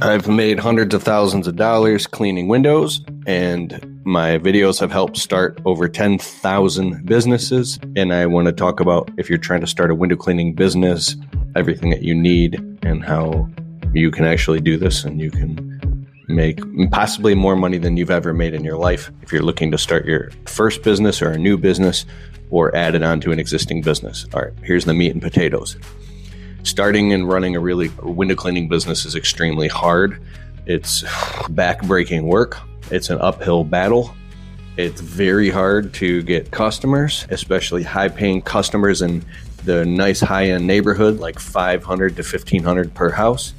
I've made hundreds of thousands of dollars cleaning windows, and my videos have helped start over 10,000 businesses. And I want to talk about, if you're trying to start a window cleaning business, everything that you need and how you can actually do this, and you can make possibly more money than you've ever made in your life if you're looking to start your first business or a new business or add it on to an existing business. All right, here's the meat and potatoes. Starting and running a window cleaning business is extremely hard. It's back-breaking work. It's an uphill battle. It's very hard to get customers, especially high-paying customers in the nice high-end neighborhood, like $500 to $1,500 per house.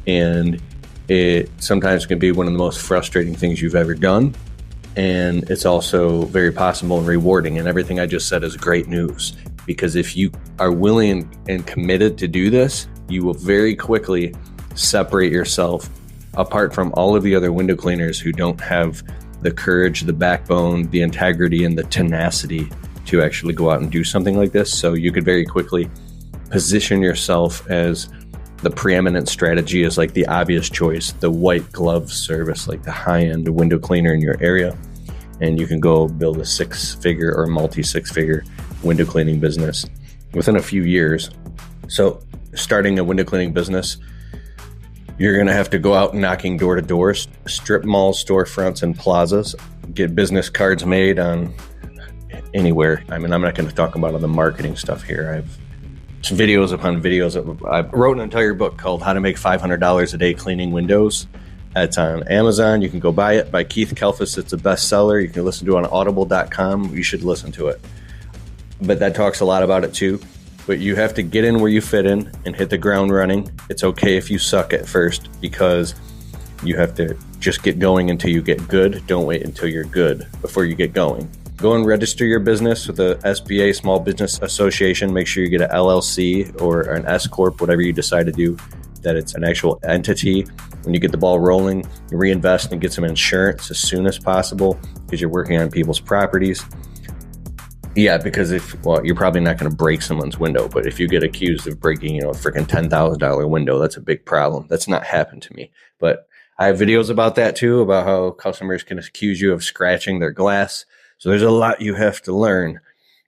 And it sometimes can be one of the most frustrating things you've ever done. And it's also very possible and rewarding. And everything I just said is great news. Because if you are willing and committed to do this, you will very quickly separate yourself apart from all of the other window cleaners who don't have the courage, the backbone, the integrity, and the tenacity to actually go out and do something like this. So you could very quickly position yourself as the preeminent strategy, as like the obvious choice, the white glove service, like the high-end window cleaner in your area. And you can go build a six-figure or multi-six-figure window cleaning business within a few years. So starting a window cleaning business, you're going to have to go out knocking door to door, strip malls, storefronts, and plazas, get business cards made on anywhere. I mean, I'm not going to talk about all the marketing stuff here. I've videos upon videos. I wrote an entire book called How to Make $500 a Day Cleaning Windows. It's on Amazon. You can go buy it by Keith Kalfas. It's a bestseller. You can listen to it on audible.com. You should listen to it. But that talks a lot about it too. But you have to get in where you fit in and hit the ground running. It's okay if you suck at first, because you have to just get going until you get good. Don't wait until you're good before you get going. Go and register your business with the SBA, Small Business Association. Make sure you get an LLC or an S Corp, whatever you decide to do, that it's an actual entity. When you get the ball rolling, you reinvest and get some insurance as soon as possible, because you're working on people's properties. Yeah, because you're probably not going to break someone's window, but if you get accused of breaking, a freaking $10,000 window, that's a big problem. That's not happened to me. But I have videos about that too, about how customers can accuse you of scratching their glass. So there's a lot you have to learn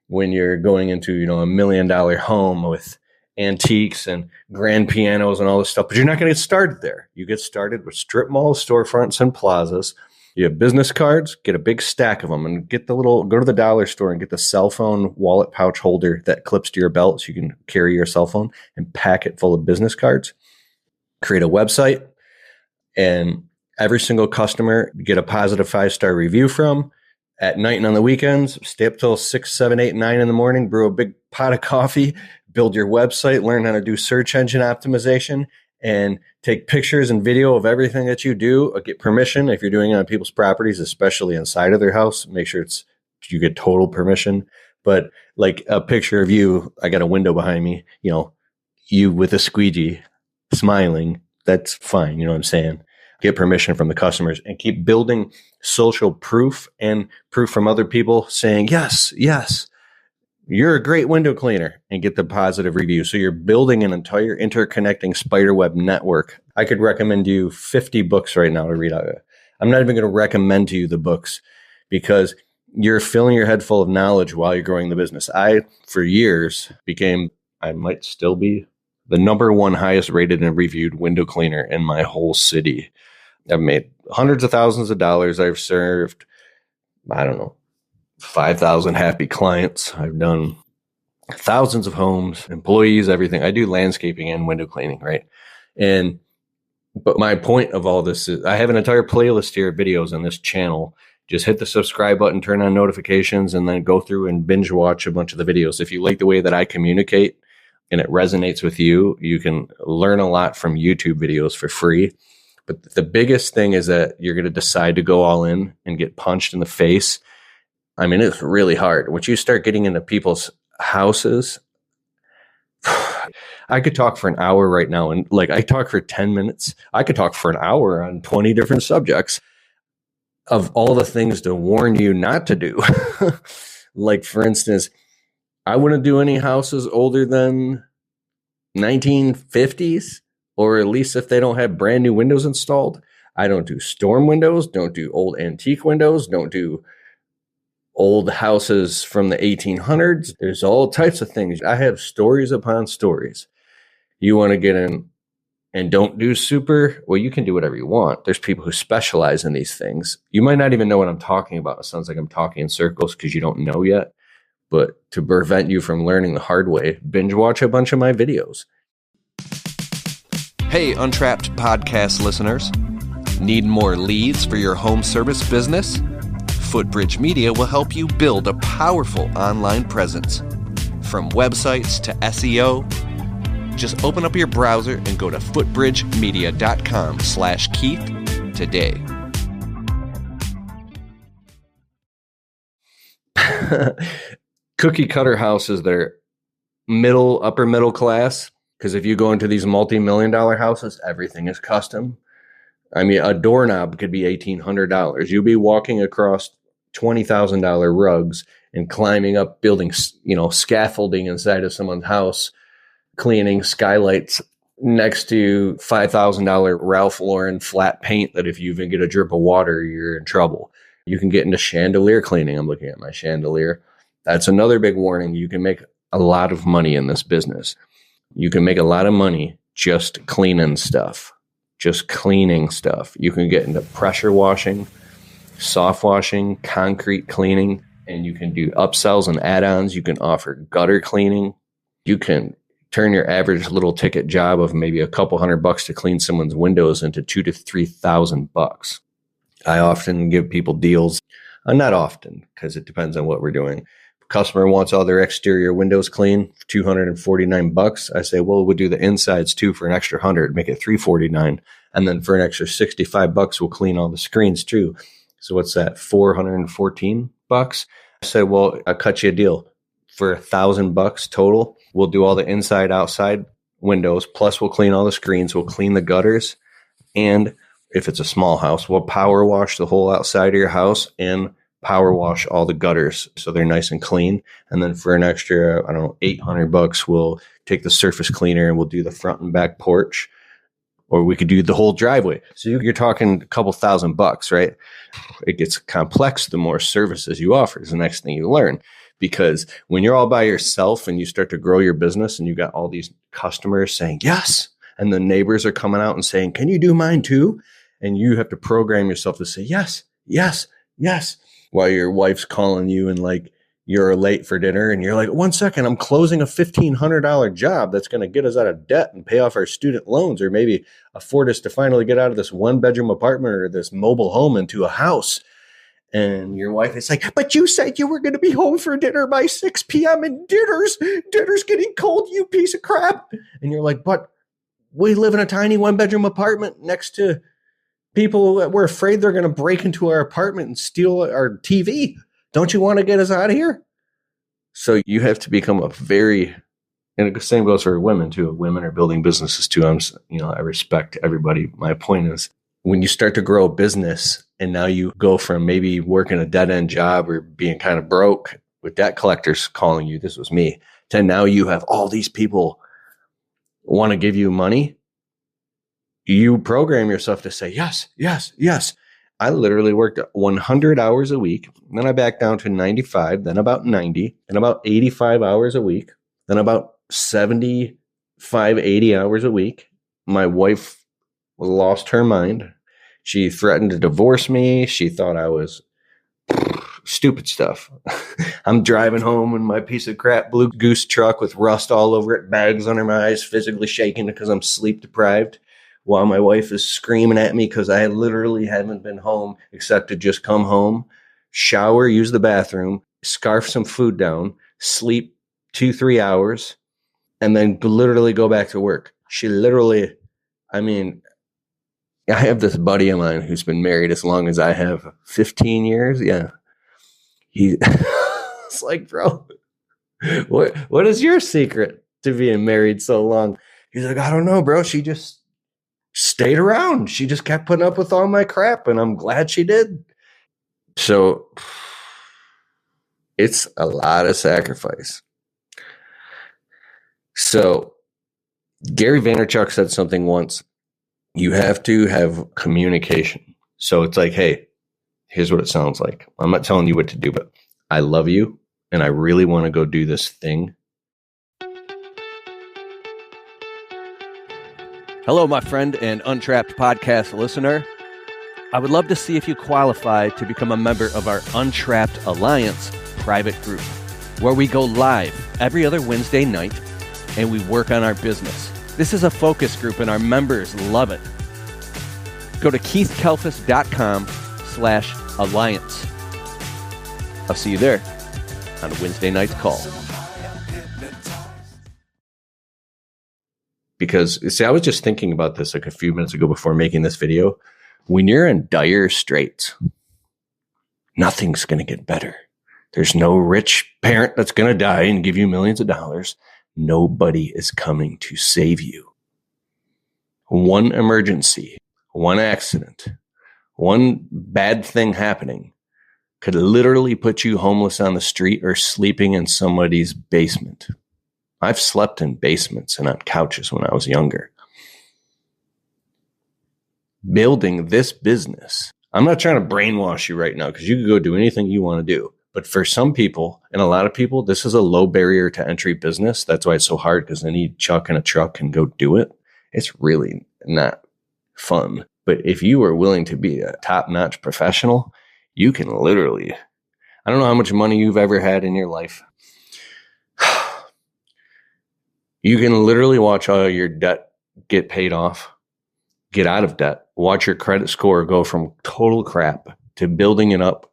when you're going into, a $1 million home with antiques and grand pianos and all this stuff. But you're not going to get started there. You get started with strip malls, storefronts, and plazas. You have business cards, get a big stack of them, and go to the dollar store and get the cell phone wallet pouch holder that clips to your belt so you can carry your cell phone, and pack it full of business cards. Create a website, and every single customer get a positive 5-star review from. At night and on the weekends, stay up till 6, 7, 8, 9 in the morning, brew a big pot of coffee, build your website, learn how to do search engine optimization, and take pictures and video of everything that you do. Get permission if you're doing it on people's properties, especially inside of their house. Make sure you get total permission. But like a picture of you, I got a window behind me, you with a squeegee smiling, that's fine. You know what I'm saying? Get permission from the customers and keep building social proof and proof from other people saying, yes, you're a great window cleaner, and get the positive review. So you're building an entire interconnecting spiderweb network. I could recommend you 50 books right now to read out. I'm not even going to recommend to you the books, because you're filling your head full of knowledge while you're growing the business. I, for years, I might still be the number one highest rated and reviewed window cleaner in my whole city. I've made hundreds of thousands of dollars. I've served, 5,000 happy clients. I've done thousands of homes, employees, everything. I do landscaping and window cleaning, right? But my point of all this is I have an entire playlist here of videos on this channel. Just hit the subscribe button, turn on notifications, and then go through and binge watch a bunch of the videos. If you like the way that I communicate and it resonates with you, you can learn a lot from YouTube videos for free. But the biggest thing is that you're going to decide to go all in and get punched in the face. I mean, it's really hard. Once you start getting into people's houses, I could talk for an hour right now. And I talk for 10 minutes. I could talk for an hour on 20 different subjects of all the things to warn you not to do. Like, for instance, I wouldn't do any houses older than 1950s or at least if they don't have brand new windows installed. I don't do storm windows, don't do old antique windows, don't do old houses from the 1800s. There's all types of things. I have stories upon stories. You want to get in and don't do super, well, you can do whatever you want. There's people who specialize in these things. You might not even know what I'm talking about. It sounds like I'm talking in circles because you don't know yet. But to prevent you from learning the hard way, binge watch a bunch of my videos. Hey, Untrapped podcast listeners. Need more leads for your home service business? Footbridge Media will help you build a powerful online presence. From websites to SEO, just open up your browser and go to footbridgemedia.com/Keith today. Cookie cutter houses that are upper middle class, because if you go into these multi-million-dollar houses, everything is custom. I mean, a doorknob could be $1,800. You'll be walking across $20,000 rugs and climbing up buildings, scaffolding inside of someone's house, cleaning skylights next to $5,000 Ralph Lauren flat paint that if you even get a drip of water, you're in trouble. You can get into chandelier cleaning. I'm looking at my chandelier. That's another big warning. You can make a lot of money in this business. You can make a lot of money just cleaning stuff. You can get into pressure washing, soft washing, concrete cleaning, and you can do upsells and add-ons. You can offer gutter cleaning. You can turn your average little ticket job of maybe a couple $100 to clean someone's windows into $2,000 to $3,000. I often give people deals. Not often, because it depends on what we're doing. Customer wants all their exterior windows clean, $249. I say, well, we'll do the insides too for an extra $100, make it $349. And then for an extra $65, we'll clean all the screens too. So what's that? $414. I say, well, I'll cut you a deal for $1,000 total. We'll do all the inside, outside windows. Plus we'll clean all the screens. We'll clean the gutters. And if it's a small house, we'll power wash the whole outside of your house and power wash all the gutters so they're nice and clean. And then for an extra, $800, we'll take the surface cleaner and we'll do the front and back porch, or we could do the whole driveway. So you're talking a couple $1,000, right? It gets complex the more services you offer is the next thing you learn. Because when you're all by yourself and you start to grow your business and you got all these customers saying yes, and the neighbors are coming out and saying, can you do mine too? And you have to program yourself to say yes, yes, yes, while your wife's calling you and like you're late for dinner and you're like, 1 second, I'm closing a $1,500 job that's going to get us out of debt and pay off our student loans, or maybe afford us to finally get out of this 1-bedroom apartment or this mobile home into a house. And your wife is like, but you said you were going to be home for dinner by 6 p.m. and dinner's getting cold, you piece of crap. And you're like, but we live in a tiny 1-bedroom apartment next to people that we're afraid they're going to break into our apartment and steal our TV. Don't you want to get us out of here? So you have to become and the same goes for women too. Women are building businesses too. I respect everybody. My point is, when you start to grow a business and now you go from maybe working a dead end job or being kind of broke with debt collectors calling you, this was me, to now you have all these people want to give you money. You program yourself to say, yes, yes, yes. I literally worked 100 hours a week. Then I backed down to 95, then about 90, then about 85 hours a week, then about 75, 80 hours a week. My wife lost her mind. She threatened to divorce me. She thought I was stupid stuff. I'm driving home in my piece of crap Blue Goose truck with rust all over it, bags under my eyes, physically shaking because I'm sleep deprived, while my wife is screaming at me because I literally haven't been home except to just come home, shower, use the bathroom, scarf some food down, sleep 2-3 hours, and then literally go back to work. I have this buddy of mine who's been married as long as I have, 15 years. Yeah. It's like, bro, what is your secret to being married so long? He's like, I don't know, bro. She just stayed around. She just kept putting up with all my crap, and I'm glad she did. So it's a lot of sacrifice. So Gary Vaynerchuk said something once. You have to have communication. So it's like, hey, here's what it sounds like. I'm not telling you what to do, but I love you and I really want to go do this thing. Hello, my friend and Untrapped podcast listener. I would love to see if you qualify to become a member of our Untrapped Alliance private group, where we go live every other Wednesday night and we work on our business. This is a focus group and our members love it. Go to keithkalfas.com/alliance. I'll see you there on Wednesday night's call. Because, see, I was just thinking about this like a few minutes ago before making this video. When you're in dire straits, nothing's going to get better. There's no rich parent that's going to die and give you millions of dollars. Nobody is coming to save you. One emergency, one accident, one bad thing happening could literally put you homeless on the street or sleeping in somebody's basement. I've slept in basements and on couches when I was younger. Building this business, I'm not trying to brainwash you right now because you can go do anything you want to do. But for some people and a lot of people, this is a low barrier to entry business. That's why it's so hard, because they need Chuck in a truck and go do it. It's really not fun. But if you are willing to be a top-notch professional, you can literally, I don't know how much money you've ever had in your life. You can literally watch all your debt get paid off, get out of debt, watch your credit score go from total crap to building it up,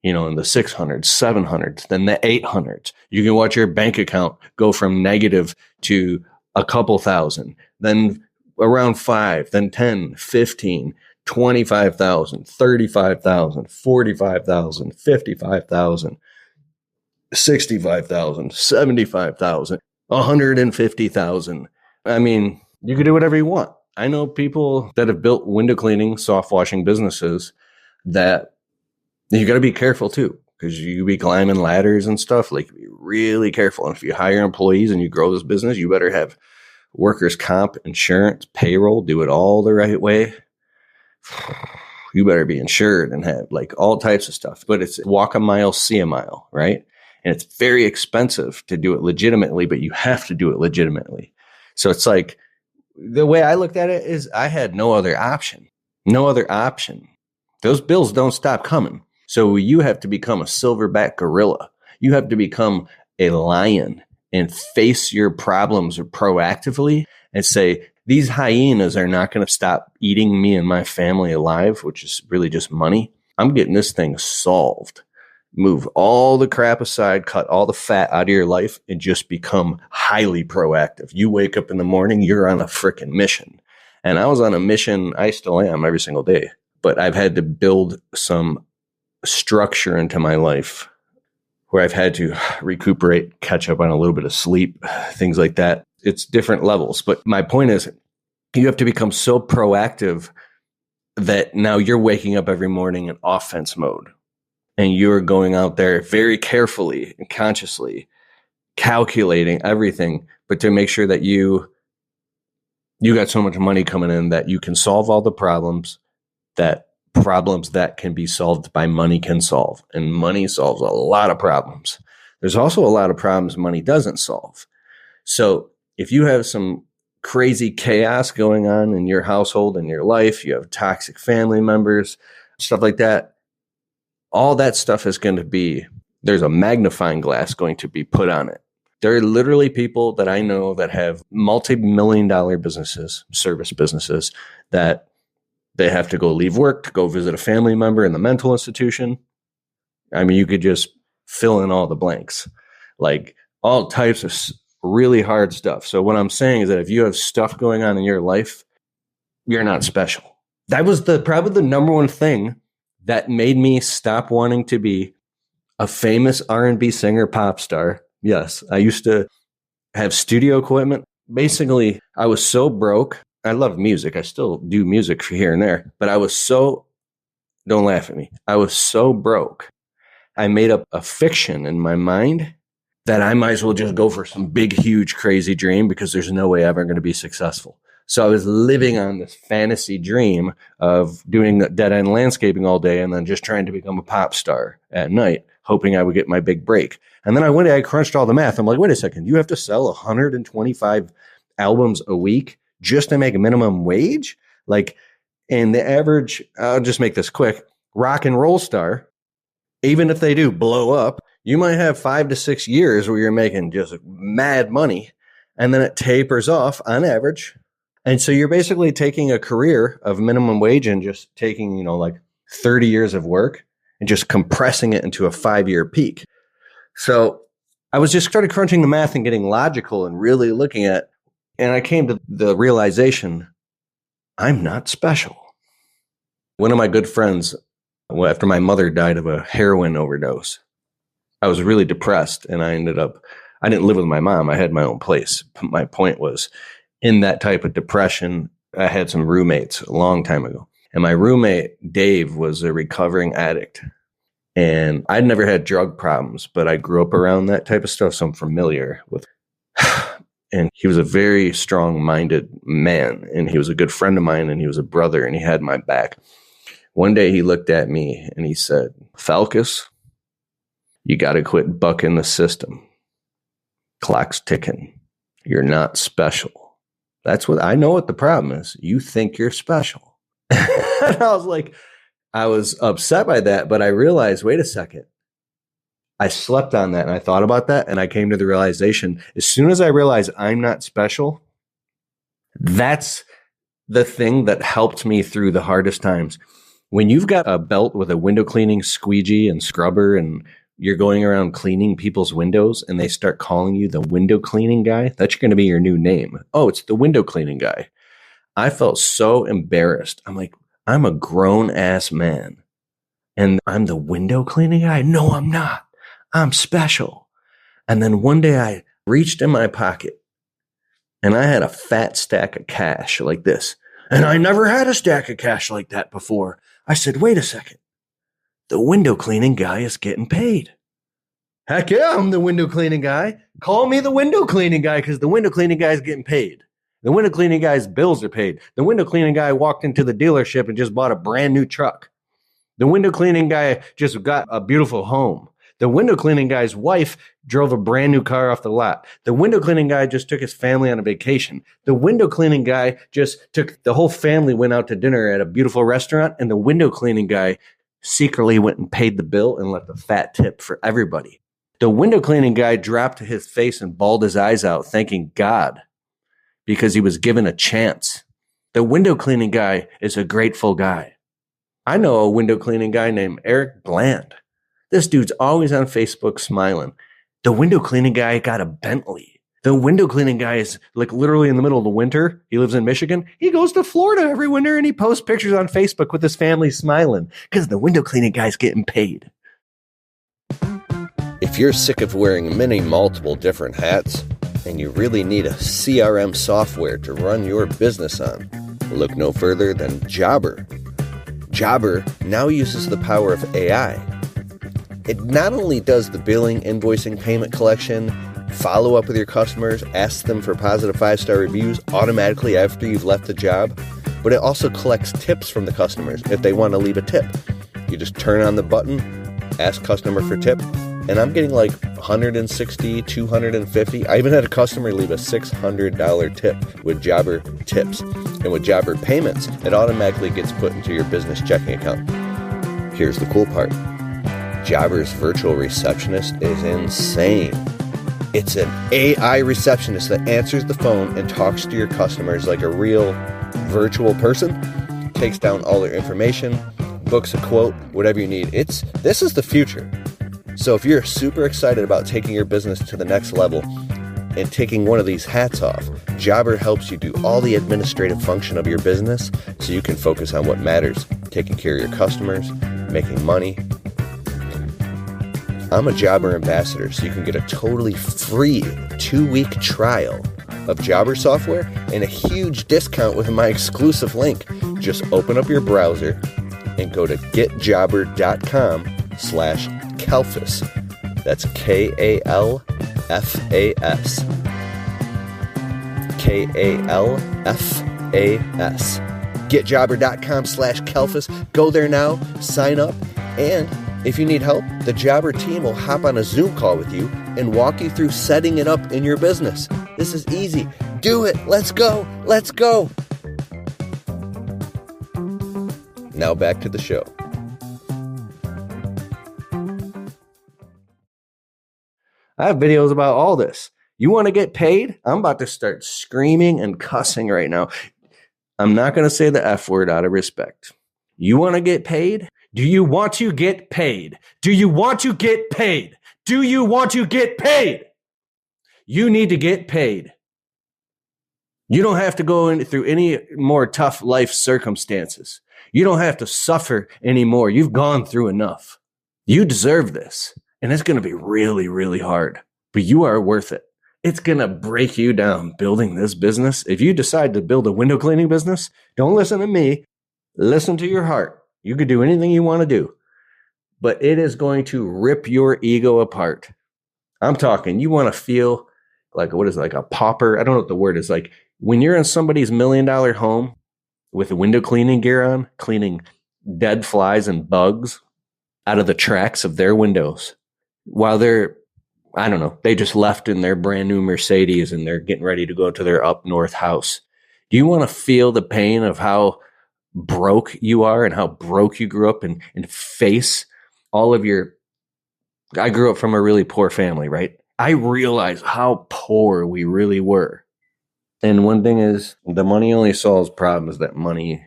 in the 600s, 700s, then the 800s. You can watch your bank account go from negative to a couple thousand, then around 5, then 10, 15, 25,000, 35,000, 45,000, 55,000, 65,000, 75,000, 150,000. I mean, you can do whatever you want. I know people that have built window cleaning, soft washing businesses that you got to be careful too, because you be climbing ladders and stuff. Like, be really careful. And if you hire employees and you grow this business, you better have workers' comp, insurance, payroll, do it all the right way. You better be insured and have like all types of stuff. But it's walk a mile, see a mile, right? And it's very expensive to do it legitimately, but you have to do it legitimately. So it's like, the way I looked at it is I had no other option. No other option. Those bills don't stop coming. So you have to become a silverback gorilla. You have to become a lion and face your problems proactively and say, these hyenas are not going to stop eating me and my family alive, which is really just money. I'm getting this thing solved. Move all the crap aside, cut all the fat out of your life, and just become highly proactive. You wake up in the morning, you're on a freaking mission. And I was on a mission, I still am every single day, but I've had to build some structure into my life where I've had to recuperate, catch up on a little bit of sleep, things like that. It's different levels. But my point is, you have to become so proactive that now you're waking up every morning in offense mode. And you're going out there very carefully and consciously calculating everything, but to make sure that you got so much money coming in that you can solve all the problems that can be solved by money can solve. And money solves a lot of problems. There's also a lot of problems money doesn't solve. So if you have some crazy chaos going on in your household, in your life, you have toxic family members, stuff like that, all that stuff is going to be, there's a magnifying glass going to be put on it. There are literally people that I know that have multi-million-dollar businesses, service businesses, that they have to go leave work to go visit a family member in the mental institution. I mean, you could just fill in all the blanks, like all types of really hard stuff. So what I'm saying is that if you have stuff going on in your life, you're not special. That was probably the number one thing that made me stop wanting to be a famous R&B singer, pop star. Yes, I used to have studio equipment. Basically, I was so broke. I love music. I still do music here and there. But don't laugh at me. I was so broke. I made up a fiction in my mind that I might as well just go for some big, huge, crazy dream because there's no way I'm ever going to be successful. So I was living on this fantasy dream of doing dead end landscaping all day and then just trying to become a pop star at night, hoping I would get my big break. And then one day I crunched all the math. I'm like, wait a second, you have to sell 125 albums a week just to make a minimum wage? Like, and the average, I'll just make this quick, rock and roll star, even if they do blow up, you might have 5 to 6 years where you're making just mad money. And then it tapers off on average. And so you're basically taking a career of minimum wage and just taking, like 30 years of work and just compressing it into a 5-year peak. So I was just started crunching the math and getting logical and really looking at, and I came to the realization, I'm not special. One of my good friends, after my mother died of a heroin overdose, I was really depressed and I didn't live with my mom. I had my own place. My point was, in that type of depression, I had some roommates a long time ago. And my roommate, Dave, was a recovering addict. And I'd never had drug problems, but I grew up around that type of stuff, so I'm familiar with it. And he was a very strong-minded man, and he was a good friend of mine, and he was a brother, and he had my back. One day he looked at me and he said, Falkus, you got to quit bucking the system. Clock's ticking. You're not special. That's what I know what the problem is. You think you're special. And I was upset by that, but I realized, wait a second. I slept on that and I thought about that and I came to the realization, as soon as I realized I'm not special, that's the thing that helped me through the hardest times. When you've got a belt with a window cleaning squeegee and scrubber and you're going around cleaning people's windows and they start calling you the window cleaning guy, that's going to be your new name. Oh, it's the window cleaning guy. I felt so embarrassed. I'm like, I'm a grown ass man and I'm the window cleaning guy. No, I'm not. I'm special. And then one day I reached in my pocket and I had a fat stack of cash like this. And I never had a stack of cash like that before. I said, wait a second. The window cleaning guy is getting paid. Heck yeah, I'm the window cleaning guy. Call me the window cleaning guy because the window cleaning guy is getting paid. The window cleaning guy's bills are paid. The window cleaning guy walked into the dealership and just bought a brand new truck. The window cleaning guy just got a beautiful home. The window cleaning guy's wife drove a brand new car off the lot. The window cleaning guy just took his family on a vacation. The window cleaning guy just took the whole family, went out to dinner at a beautiful restaurant, and the window cleaning guy secretly went and paid the bill and left a fat tip for everybody. The window cleaning guy dropped to his face and bawled his eyes out, thanking God because he was given a chance. The window cleaning guy is a grateful guy. I know a window cleaning guy named Eric Bland. This dude's always on Facebook smiling. The window cleaning guy got a Bentley. The window cleaning guy is like literally in the middle of the winter. He lives in Michigan. He goes to Florida every winter and he posts pictures on Facebook with his family smiling because the window cleaning guy's getting paid. If you're sick of wearing multiple different hats and you really need a CRM software to run your business on, look no further than Jobber. Jobber now uses the power of AI. It not only does the billing, invoicing, payment collection, follow up with your customers, ask them for positive 5-star reviews automatically after you've left the job, but it also collects tips from the customers if they want to leave a tip. You just turn on the button, ask customer for tip, and I'm getting like $160, $250. I even had a customer leave a $600 tip with Jobber tips. And with Jobber payments, it automatically gets put into your business checking account. Here's the cool part. Jobber's virtual receptionist is insane. It's an AI receptionist that answers the phone and talks to your customers like a real virtual person, takes down all their information, books a quote, whatever you need. This is the future. So if you're super excited about taking your business to the next level and taking one of these hats off, Jobber helps you do all the administrative function of your business so you can focus on what matters, taking care of your customers, making money. I'm a Jobber ambassador, so you can get a totally free 2-week trial of Jobber software and a huge discount with my exclusive link. Just open up your browser and go to getjobber.com/Kalfas. That's Kalfas. Kalfas. GetJobber.com/Kalfas. Go there now, sign up, and if you need help, the Jobber team will hop on a Zoom call with you and walk you through setting it up in your business. This is easy. Do it. Let's go. Let's go. Now back to the show. I have videos about all this. You want to get paid? I'm about to start screaming and cussing right now. I'm not going to say the F word out of respect. You want to get paid? Do you want to get paid? Do you want to get paid? Do you want to get paid? You need to get paid. You don't have to go through any more tough life circumstances. You don't have to suffer anymore. You've gone through enough. You deserve this. And it's going to be really, really hard. But you are worth it. It's going to break you down building this business. If you decide to build a window cleaning business, don't listen to me. Listen to your heart. You could do anything you want to do. But it is going to rip your ego apart. I'm talking, you want to feel like, what is it, like a pauper? I don't know what the word is. Like when you're in somebody's $1 million home with window cleaning gear on, cleaning dead flies and bugs out of the cracks of their windows while they're, I don't know, they just left in their brand new Mercedes and they're getting ready to go to their up north house. Do you want to feel the pain of how broke you are and how broke you grew up and face all of your, I grew up from a really poor family, right? I realize how poor we really were. And one thing is, the money only solves problems that money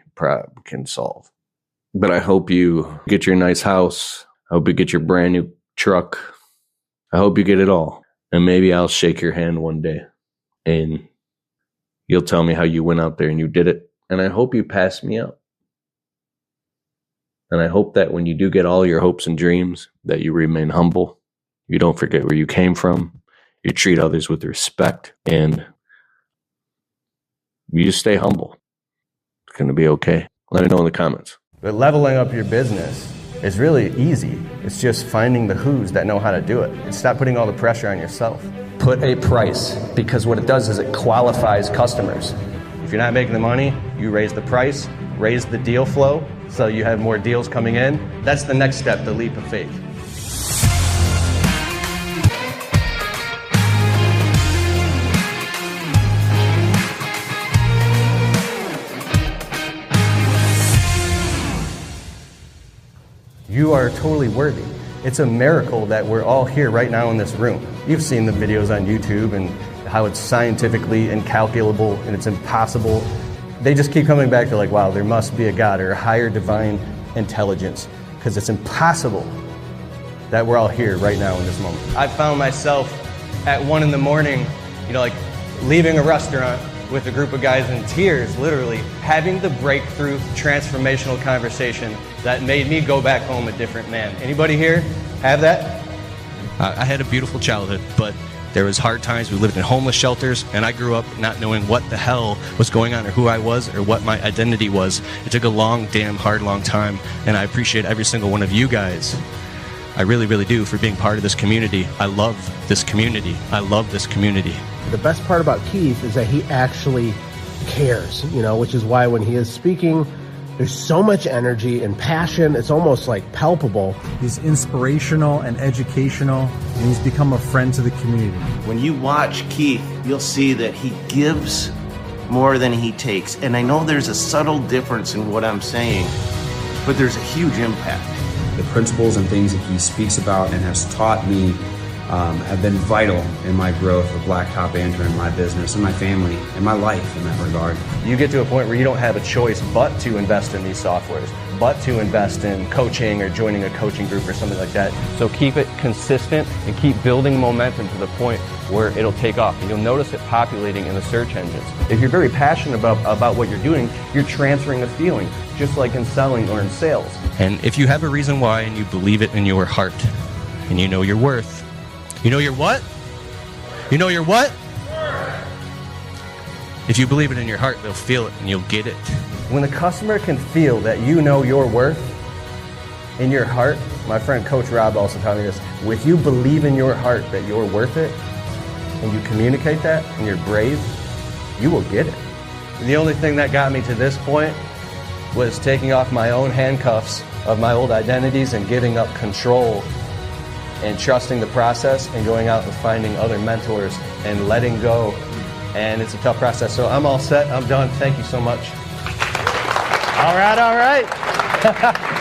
can solve. But I hope you get your nice house. I hope you get your brand new truck. I hope you get it all. And maybe I'll shake your hand one day and you'll tell me how you went out there and you did it. And I hope you pass me up. And I hope that when you do get all your hopes and dreams, that you remain humble. You don't forget where you came from. You treat others with respect. And you just stay humble. It's going to be okay. Let me know in the comments. But leveling up your business is really easy. It's just finding the who's that know how to do it. And stop putting all the pressure on yourself. Put a price, because what it does is it qualifies customers. If you're not making the money, you raise the price, raise the deal flow, so you have more deals coming in. That's the next step, the leap of faith. You are totally worthy. It's a miracle that we're all here right now in this room. You've seen the videos on YouTube and how it's scientifically incalculable and it's impossible. They just keep coming back to like, wow, there must be a God or a higher divine intelligence, because it's impossible that we're all here right now in this moment. I found myself at 1 a.m, like leaving a restaurant with a group of guys in tears, literally having the breakthrough transformational conversation that made me go back home a different man. Anybody here have that? I had a beautiful childhood, but there was hard times. We lived in homeless shelters, and I grew up not knowing what the hell was going on or who I was or what my identity was. It took a long time, and I appreciate every single one of you guys. I really, really do, for being part of this community. I love this community. I love this community. The best part about Keith is that he actually cares, which is why when he is speaking, there's so much energy and passion. It's almost like palpable. He's inspirational and educational, and he's become a friend to the community. When you watch Keith, you'll see that he gives more than he takes. And I know there's a subtle difference in what I'm saying, but there's a huge impact. The principles and things that he speaks about and has taught me have been vital in my growth of Blacktop Banter in my business and my family and my life in that regard. You get to a point where you don't have a choice but to invest in these softwares, but to invest in coaching or joining a coaching group or something like that. So keep it consistent and keep building momentum to the point where it'll take off. And you'll notice it populating in the search engines. If you're very passionate about what you're doing, you're transferring a feeling, just like in selling or in sales. And if you have a reason why and you believe it in your heart and you know your worth, you know your what? You know your what? If you believe it in your heart, they'll feel it and you'll get it. When the customer can feel that you know your worth in your heart, my friend Coach Rob also taught me this, if you believe in your heart that you're worth it, and you communicate that and you're brave, you will get it. The only thing that got me to this point was taking off my own handcuffs of my old identities and giving up control and trusting the process and going out and finding other mentors and letting go. And it's a tough process. So I'm all set. I'm done. Thank you so much. All right.